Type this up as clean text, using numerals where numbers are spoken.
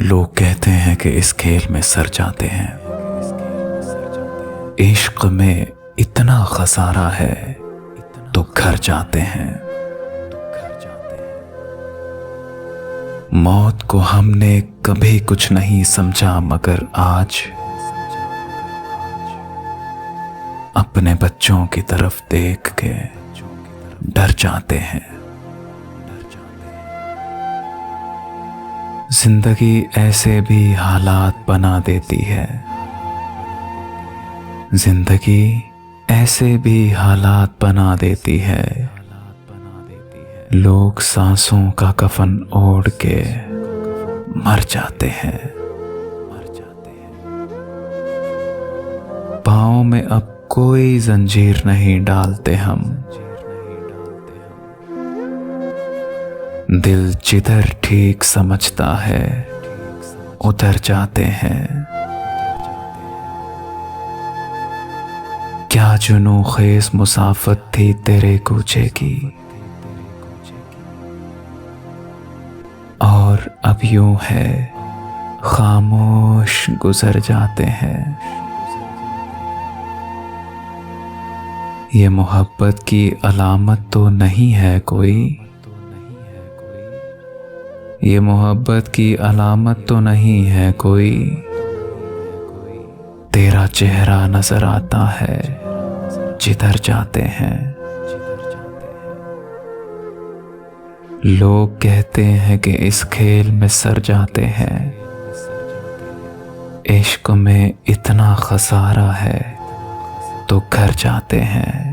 लोग कहते हैं कि इस खेल में सर जाते हैं। इश्क में इतना खसारा है तो घर जाते हैं। मौत को हमने कभी कुछ नहीं समझा, मगर आज अपने बच्चों की तरफ देख के डर जाते हैं। जिंदगी ऐसे भी हालात बना देती है, जिंदगी ऐसे भी हालात बना देती है। लोग सांसों का कफन ओढ़ के मर जाते हैं। पाँव में अब कोई जंजीर नहीं डालते हम, दिल जिधर ठीक समझता है उधर जाते हैं। क्या जुनून खेज मुसाफत थी तेरे कूचे की, और अब यूं है खामोश गुजर जाते हैं। ये मोहब्बत की अलामत तो नहीं है कोई, ये मोहब्बत की अलामत तो नहीं है कोई। तेरा चेहरा नजर आता है जिधर जाते हैं। लोग कहते हैं कि इस खेल में सर जाते हैं। इश्क में इतना खसारा है तो घर जाते हैं।